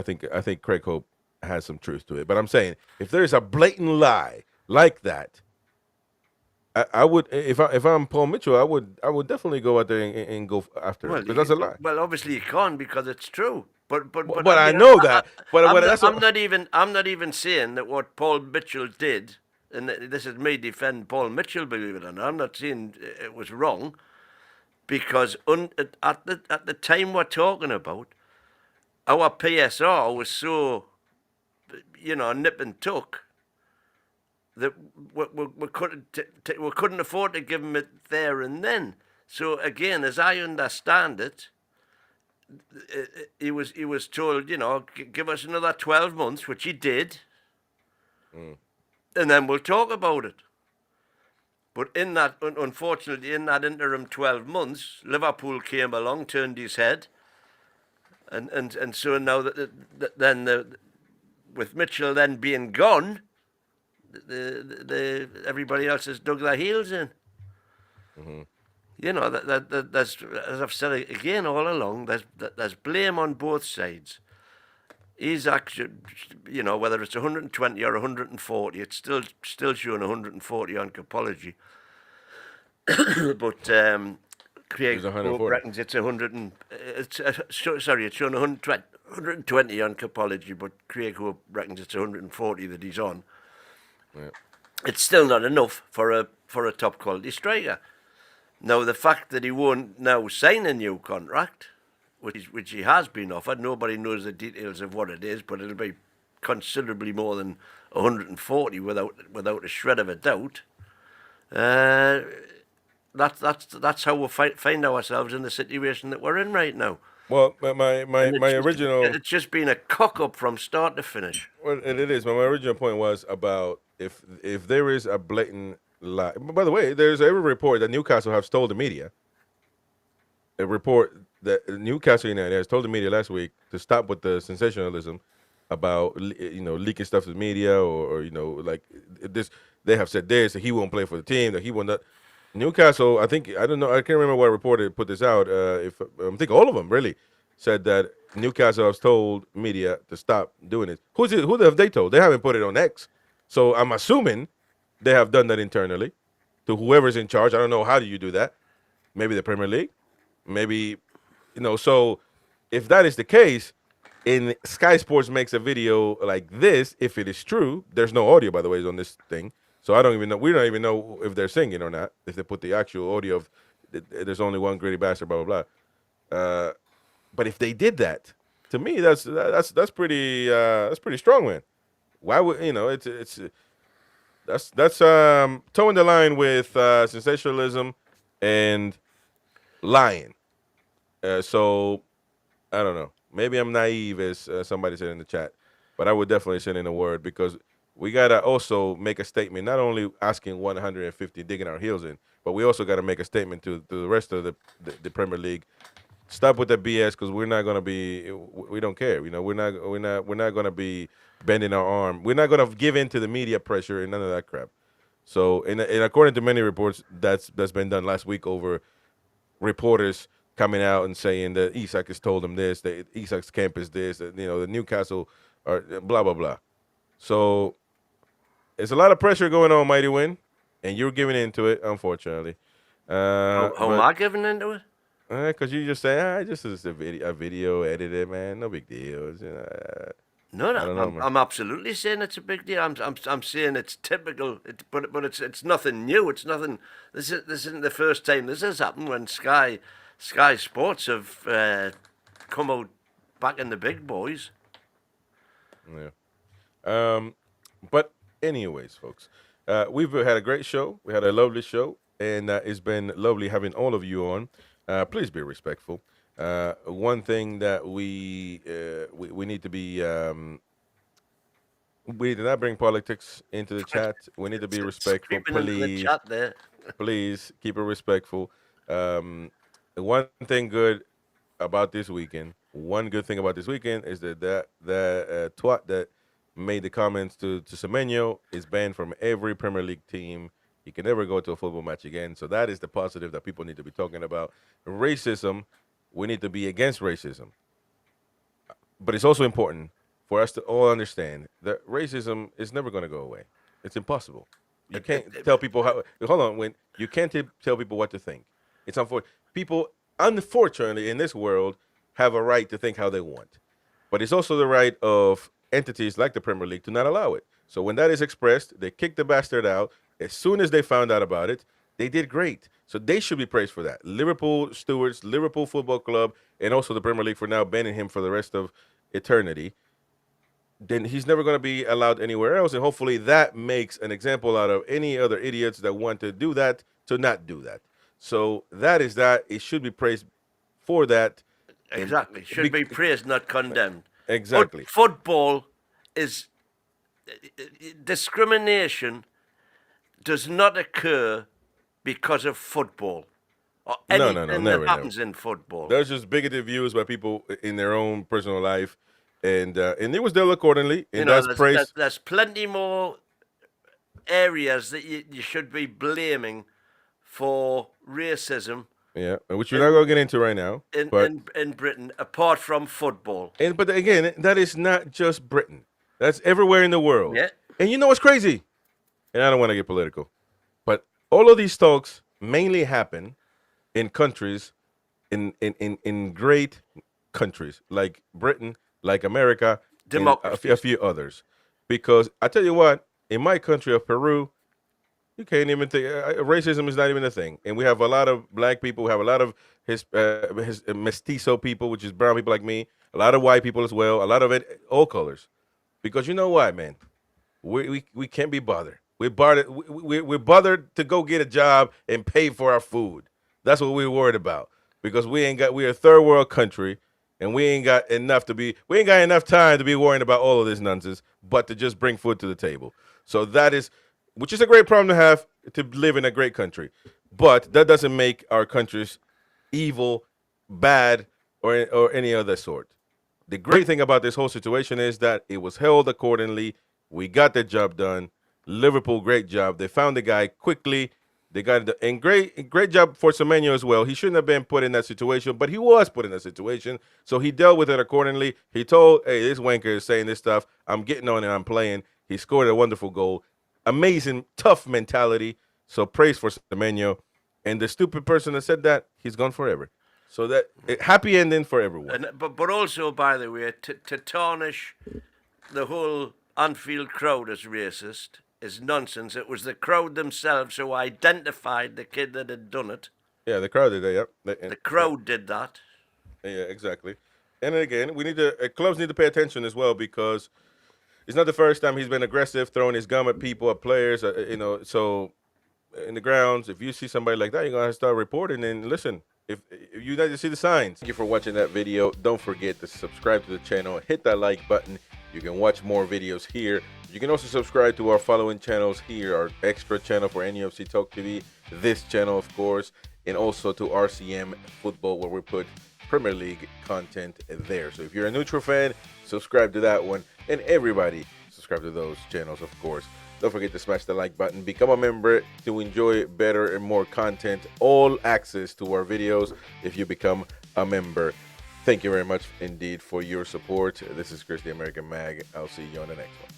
think Craig Hope has some truth to it. But I'm saying if there's a blatant lie like that, I would if I'm Paul Mitchell, I would definitely go out there and go after him Well, because that's a lie. well, obviously you can't because it's true. But But I I mean, know that. But that's what. I'm not even saying that what Paul Mitchell did, and this is me defend Paul Mitchell, believe it or not. I'm not saying it was wrong because at the time we're talking about, our PSR was so, nip and tuck that we couldn't afford to give him it there and then. So again, as I understand it, he was told, give us another 12 months, which he did, and then we'll talk about it. But unfortunately, in that interim 12 months, Liverpool came along, turned his head, and so now with Mitchell then being gone, everybody else has dug their heels in. Mm-hmm. There's, as I've said again all along, there's blame on both sides. He's actually, whether it's 120 or 140, it's still showing 140 on Capology. But Craig reckons it's 100 and sorry, it's showing 120 on Capology, but Craig Hope reckons it's 140 that he's on. Yeah. It's still not enough for a top quality striker. Now the fact that he won't now sign a new contract, which he has been offered, nobody knows the details of what it is, but it'll be considerably more than 140 without a shred of a doubt. That's how we find ourselves in the situation that we're in right now. Well, my original... It's just been a cock-up from start to finish. Well, it is. But my original point was about if there is a blatant lie. By the way, there's every report that Newcastle has told the media. A report that Newcastle United has told the media last week to stop with the sensationalism about leaking stuff to the media or like this. They have said this, that he won't play for the team, that he will not. Newcastle, I don't know, I can't remember what reporter put this out. I think all of them really said that Newcastle has told media to stop doing it. Who have they told? They haven't put it on X. So I'm assuming they have done that internally to whoever's in charge. I don't know, how do you do that? Maybe the Premier League? Maybe, so if that is the case, and Sky Sports makes a video like this, if it is true, there's no audio, by the way, on this thing. So I don't even know. We don't even know if they're singing or not. If they put the actual audio of there's only one gritty bastard, blah blah blah. But if they did that, to me, that's pretty strong, man. Why would it's that's towing the line with sensationalism and lying. So I don't know. Maybe I'm naive, as somebody said in the chat, but I would definitely send in a word because we got to also make a statement, not only asking 150, digging our heels in, but we also got to make a statement to the rest of the Premier League. Stop with the BS because we're not going to be, we don't care. We're not going to be bending our arm. We're not going to give in to the media pressure and none of that crap. So, and according to many reports, that's been done last week over reporters coming out and saying that Isak has told them this, that Isak's camp is this, that, the Newcastle are blah, blah, blah. So, it's a lot of pressure going on, Mighty Win, and you're giving into it, unfortunately. How am I giving into it? Because you just say, just as a video edited, man, no big deal. No, I'm absolutely saying it's a big deal. I'm saying it's typical, but it's nothing new. It's nothing. This isn't the first time this has happened when Sky Sports have come out back in the big boys. Yeah. But anyways, folks, we've had a great show. We had a lovely show, and it's been lovely having all of you on. Please be respectful. One thing that we need to be, we did not bring politics into the chat. We need to be respectful. Please, please keep it respectful. One thing good about this weekend, one good thing about this weekend is that twat that made the comments to Semenyo is banned from every Premier League team. He can never go to a football match again. So that is the positive that people need to be talking about. Racism, we need to be against racism. But it's also important for us to all understand that racism is never going to go away. It's impossible. You can't tell people how. Hold on, when you can't tell people what to think. It's unfortunate. People, unfortunately, in this world, have a right to think how they want. But it's also the right of entities like the Premier League to not allow it. So when that is expressed, they kick the bastard out. As soon as they found out about it, they did great. So they should be praised for that. Liverpool stewards, Liverpool Football Club, and also the Premier League for now banning him for the rest of eternity. Then he's never going to be allowed anywhere else. And hopefully that makes an example out of any other idiots that want to do that to not do that. So that is that. It should be praised for that. Exactly. Should be praised, not condemned. Exactly. But football is discrimination does not occur because of football or anything never, that happens in football. There's just bigoted views by people in their own personal life, and it was dealt accordingly. And there's plenty more areas that you should be blaming for racism. Yeah, which we're not going to get into right now. In Britain, apart from football. But again, that is not just Britain. That's everywhere in the world. Yeah. And you know what's crazy? And I don't want to get political, but all of these talks mainly happen in countries, in great countries like Britain, like America, and a few others. Because I tell you what, in my country of Peru, you can't even think racism is not even a thing, and we have a lot of black people. We have a lot of his mestizo people, which is brown people like me. A lot of white people as well. A lot of all colors, because you know what, man, we can't be bothered. We're bothered to go get a job and pay for our food. That's what we're worried about, because we're a third world country, and we ain't got enough time to be worrying about all of this nonsense, but to just bring food to the table. So which is a great problem to have, to live in a great country. But that doesn't make our countries evil, bad, or any other sort. The great thing about this whole situation is that it was held accordingly. We got the job done. Liverpool, great job. They found the guy quickly. They got it, and great job for Semenyo as well. He shouldn't have been put in that situation, but he was put in that situation. So he dealt with it accordingly. He told, hey, this wanker is saying this stuff. I'm getting on and I'm playing. He scored a wonderful goal. Amazing, tough mentality. So praise for Semenyo. And the stupid person that said that, he's gone forever. So that happy ending for everyone. But also, by the way, to tarnish the whole Anfield crowd as racist is nonsense. It was the crowd themselves who identified the kid that had done it. Yeah, the crowd did that. Yep. The crowd did that. Yeah, exactly. And again, clubs need to pay attention as well, because it's not the first time he's been aggressive, throwing his gum at people, at players. So in the grounds, if you see somebody like that, you're gonna have to start reporting. And listen, if you need to see the signs. Thank you for watching that video. Don't forget to subscribe to the channel. Hit that like button. You can watch more videos here. You can also subscribe to our following channels here: our extra channel for NUFC Talk TV, this channel, of course, and also to RCM Football, where we put Premier League content there. So if you're a neutral fan, subscribe to that one, and everybody subscribe to those channels, of course. Don't forget to smash the like button. Become a member to enjoy better and more content, all access to our videos if you become a member. Thank you very much indeed for your support. This is Chris, the American Mag. I'll see you on the next one.